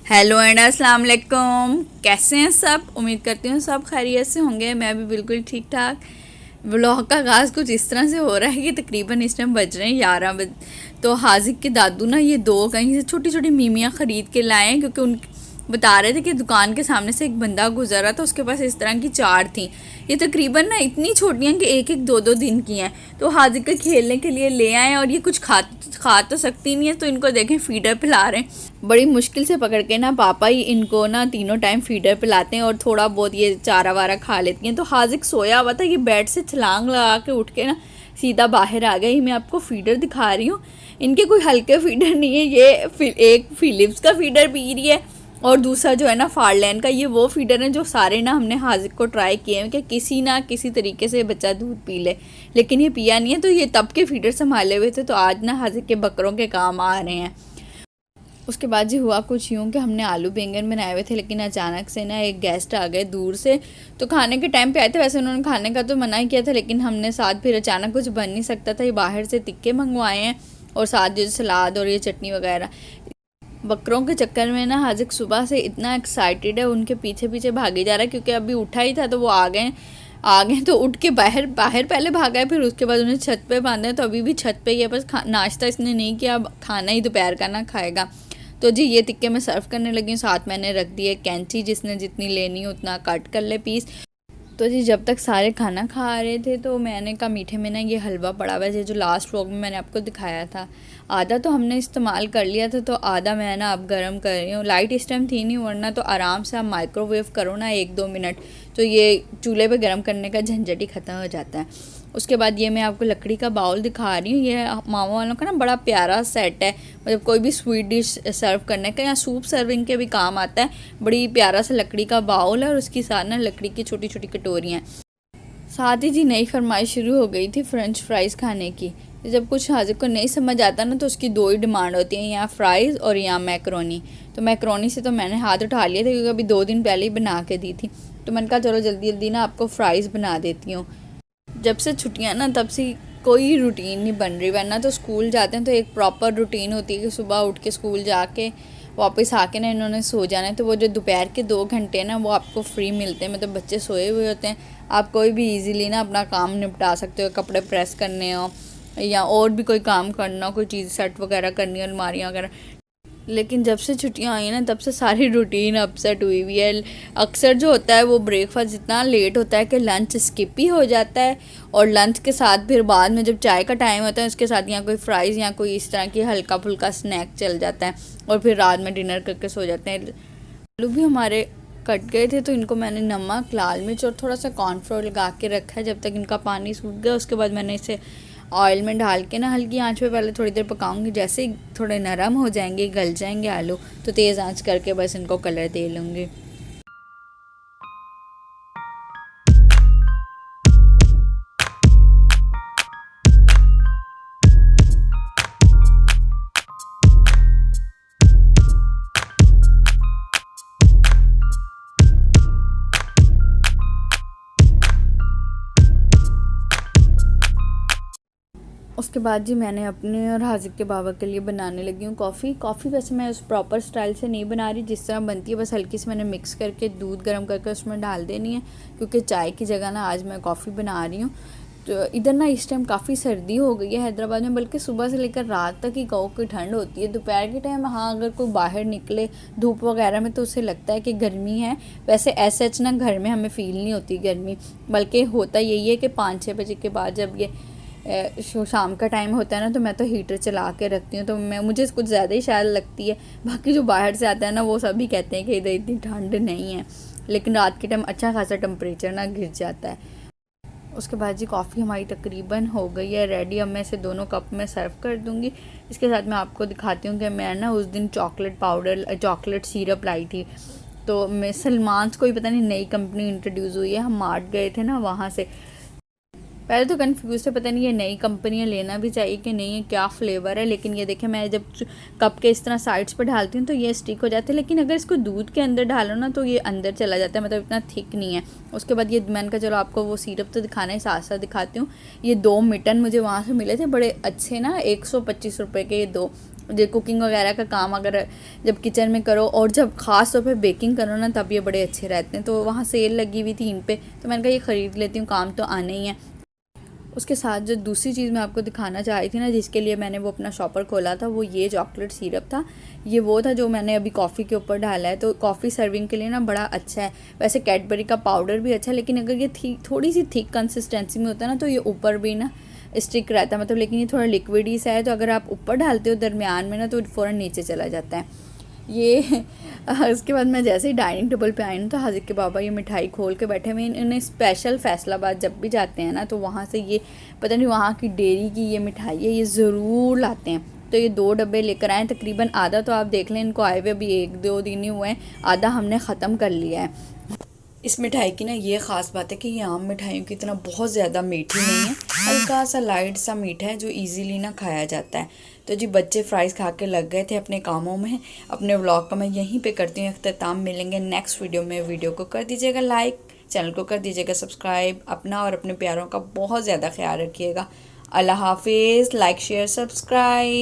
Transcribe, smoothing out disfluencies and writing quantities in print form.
Hello and अस्सलाम वालेकुम। कैसे हैं सब? उम्मीद करती हूँ सब खैरियत से होंगे। मैं भी बिल्कुल ठीक ठाक। व्लॉग का आगाज़ कुछ इस तरह से हो रहा है कि तकरीबन इस टाइम बज रहे हैं 11 बज। तो हाजिक के दादू ना ये दो कहीं से छोटी छोटी मीमियाँ ख़रीद के लाए हैं, क्योंकि उन बता रहे थे कि दुकान के सामने से एक बंदा गुजरा था, उसके पास इस तरह की चार थी। ये तकरीबन ना इतनी छोटी हैं कि एक एक दो दो दिन की हैं। तो हाजिक को खेलने के लिए ले आए, और ये कुछ खा तो सकती नहीं है, तो इनको देखें फीडर पिला रहे हैं। बड़ी मुश्किल से पकड़ के ना पापा ही इनको ना तीनों टाइम फीडर पिलाते हैं, और थोड़ा बहुत ये चारा वारा खा लेती हैं। तो हाजिक सोया हुआ था, ये बेड से छलांग लगा के उठ के ना सीधा बाहर आ गई। मैं आपको फीडर दिखा रही हूँ। इनके कोई हल्के फीडर नहीं है, ये एक फिलिप्स का फीडर पी रही है, और दूसरा जो है ना फारलैंड का। ये वो फीडर है जो सारे ना हमने हाजिक को ट्राई किए हैं कि किसी ना किसी तरीके से बच्चा दूध पी ले, लेकिन ये पिया नहीं है। तो ये तब के फीडर संभाले हुए थे, तो आज ना हाजिक के बकरों के काम आ रहे हैं। उसके बाद जी हुआ कुछ यूँ कि हमने आलू बैंगन बनाए हुए थे, लेकिन अचानक से ना एक गेस्ट आ गए दूर से। तो खाने के टाइम पे आए थे, वैसे उन्होंने खाने का तो मना ही किया था, लेकिन हमने साथ फिर अचानक कुछ बन नहीं सकता था, ये बाहर से टिक्के मंगवाए हैं, और साथ जो सलाद और ये चटनी वगैरह। बकरों के चक्कर में ना हाजिक सुबह से इतना एक्साइटेड है, उनके पीछे पीछे भागे जा रहा है, क्योंकि अभी उठा ही था तो वो आ गए तो उठ के बाहर बाहर पहले भागा है, फिर उसके बाद उन्हें छत पे बांधा है। तो अभी भी छत पे ही है, बस नाश्ता इसने नहीं किया, अब खाना ही दोपहर का ना खाएगा। तो जी ये टिक्के मैं सर्व करने लगी हूँ। साथ मैंने रख दी है कैंची, जिसने जितनी लेनी हो उतना कट कर ले पीस। तो जी जब तक सारे खाना खा रहे थे, तो मैंने कहा मीठे में ना ये हलवा पड़ा हुआ है, जो लास्ट व्लॉग में मैंने आपको दिखाया था। आधा तो हमने इस्तेमाल कर लिया था, तो आधा मैं ना अब गर्म कर रही हूँ। लाइट इस टाइम थी नहीं, वरना तो आराम से आप माइक्रोवेव करो ना 1-2 मिनट, तो ये चूल्हे पे गर्म करने का झंझट ही ख़त्म हो जाता है। उसके बाद ये मैं आपको लकड़ी का बाउल दिखा रही हूँ। ये मामा वालों का ना बड़ा प्यारा सेट है, मतलब कोई भी स्वीट डिश सर्व करने का या सूप सर्विंग के भी काम आता है। बड़ी प्यारा सा लकड़ी का बाउल है, और उसके साथ ना लकड़ी की छोटी छोटी कटोरियाँ हैं। साथ ही जी नई फरमाइश शुरू हो गई थी फ्रेंच फ्राइज़ खाने की। जब कुछ हाजिर को नहीं समझ आता ना, तो उसकी दो ही डिमांड होती है, या फ्राइज़ और या मैक्रोनी। तो मैक्रोनी से तो मैंने हाथ उठा लिया था, क्योंकि अभी 2 दिन पहले ही बना के दी थी। तो मैंने कहा चलो जल्दी जल्दी ना आपको फ़्राइज़ बना देती हूँ। जब से छुट्टियां ना, तब से कोई रूटीन नहीं बन रही, वरना तो स्कूल जाते हैं तो एक प्रॉपर रूटीन होती है कि सुबह उठ के स्कूल जाके वापस आके ना इन्होंने सो जाना है। तो वो जो दोपहर के 2 घंटे ना, वो आपको फ्री मिलते हैं, मतलब बच्चे सोए हुए होते हैं, आप कोई भी इजीली ना अपना काम निपटा सकते हो। कपड़े प्रेस करने हो या और भी कोई काम करना हो, कोई चीज़ सेट वगैरह करनी हो, अलमारियाँ वगैरह। लेकिन जब से छुट्टियां आई ना, तब से सारी रूटीन अपसेट हुई हुई है। अक्सर जो होता है वो ब्रेकफास्ट इतना लेट होता है कि लंच स्किप ही हो जाता है, और लंच के साथ फिर बाद में जब चाय का टाइम होता है, उसके साथ यहाँ कोई फ्राइज़ या कोई इस तरह की हल्का फुल्का स्नैक चल जाता है, और फिर रात में डिनर करके सो जाते हैं। आलू भी हमारे कट गए थे, तो इनको मैंने नमक, लाल मिर्च और थोड़ा सा कॉर्नफ्लोर लगा के रखा है, जब तक इनका पानी सूख गया। उसके बाद मैंने इसे ऑयल में डाल के ना हल्की आंच पे पहले थोड़ी देर पकाऊंगी। जैसे ही थोड़े नरम हो जाएंगे, गल जाएंगे आलू, तो तेज़ आंच करके बस इनको कलर दे लूँगी। उसके बाद जी मैंने अपने और हाजिक के बाबा के लिए बनाने लगी हूँ कॉफ़ी। वैसे मैं उस प्रॉपर स्टाइल से नहीं बना रही जिस तरह बनती है, बस हल्की से मैंने मिक्स करके दूध गर्म करके उसमें डाल देनी है, क्योंकि चाय की जगह ना आज मैं कॉफ़ी बना रही हूँ। तो इधर ना इस टाइम काफ़ी सर्दी हो गई है हैदराबाद में, बल्कि सुबह से लेकर रात तक ही गाँव की ठंड होती है। दोपहर के टाइम हाँ अगर कोई बाहर निकले धूप वगैरह में, तो उसे लगता है कि गर्मी है। वैसे ऐसे ना घर में हमें फ़ील नहीं होती गर्मी, बल्कि होता यही है कि 5-6 बजे के बाद जब ये शाम का टाइम होता है ना, तो मैं तो हीटर चला के रखती हूँ। तो मुझे कुछ ज़्यादा ही शायद लगती है। बाकी जो बाहर से आता है ना, वो सभी कहते हैं कि इधर इतनी ठंड नहीं है, लेकिन रात के टाइम अच्छा खासा टेम्परेचर ना गिर जाता है। उसके बाद जी कॉफ़ी हमारी तकरीबन हो गई है रेडी। अब मैं इसे दोनों कप में सर्व कर दूँगी। इसके साथ मैं आपको दिखाती हूँ कि मैं ना उस दिन चॉकलेट सिरप लाई थी। तो मैं सलमान्स कोई पता नहीं नई कंपनी इंट्रोड्यूस हुई है, हम मार्ट गए थे ना वहाँ से। पहले तो कंफ्यूज थे, पता नहीं ये नई कंपनियाँ लेना भी चाहिए कि नहीं, है क्या फ्लेवर है। लेकिन ये देखें, मैं जब कप के इस तरह साइड्स पर डालती हूँ तो ये स्टिक हो जाते हैं, लेकिन अगर इसको दूध के अंदर डालो ना तो ये अंदर चला जाता है, मतलब इतना थिक नहीं है। उसके बाद ये मैंने कहा चलो आपको वो सिरप तो दिखाना है, साथ साथ दिखाती हूँ। ये 2 मिटन मुझे वहाँ से मिले थे, बड़े अच्छे ना, 125 रुपये के ये 2। जो कुकिंग वगैरह का काम अगर जब किचन में करो और जब ख़ास तौर पे बेकिंग करो ना, तब ये बड़े अच्छे रहते हैं। तो वहाँ सेल लगी हुई थी इन पे, तो मैंने कहा ये ख़रीद लेती हूँ, काम तो आना ही है। उसके साथ जो दूसरी चीज़ मैं आपको दिखाना चाह रही थी ना, जिसके लिए मैंने वो अपना शॉपर खोला था, वो ये चॉकलेट सिरप था। ये वो था जो मैंने अभी कॉफ़ी के ऊपर डाला है, तो कॉफ़ी सर्विंग के लिए ना बड़ा अच्छा है। वैसे कैडबरी का पाउडर भी अच्छा है, लेकिन अगर ये थोड़ी सी थिक कंसिस्टेंसी में होता है ना, तो ये ऊपर भी ना स्टिक रहता है, मतलब। लेकिन ये थोड़ा लिक्विड ही सा है, तो अगर आप ऊपर डालते हो दरमियान में ना, तो फ़ौरन नीचे चला जाता है ये। उसके बाद मैं जैसे ही डाइनिंग टेबल पे आई ना, तो हाजिर के बाबा ये मिठाई खोल के बैठे हुए। इन्हें स्पेशल फैसलाबाद जब भी जाते हैं ना, तो वहाँ से ये पता नहीं वहाँ की डेयरी की ये मिठाई है, ये ज़रूर लाते हैं। तो ये 2 डब्बे लेकर आए, तकरीबन आधा तो आप देख लें इनको आए हुए अभी 1-2 दिन ही हुए हैं, आधा हमने ख़त्म कर लिया है। इस मिठाई की ना ये ख़ास बात है कि ये आम मिठाइयों की तरह बहुत ज़्यादा मीठी नहीं है, हल्का सा लाइट सा मीठा है, जो इजीली ना खाया जाता है। तो जी बच्चे फ्राइज़ खा के लग गए थे अपने कामों में। अपने व्लॉग का मैं यहीं पे करती हूँ अख्ताम। मिलेंगे नेक्स्ट वीडियो में। वीडियो को कर दीजिएगा लाइक, चैनल को कर दीजिएगा सब्सक्राइब। अपना और अपने प्यारों का बहुत ज़्यादा ख्याल रखिएगा। अल्लाह हाफिज़। Like share subscribe.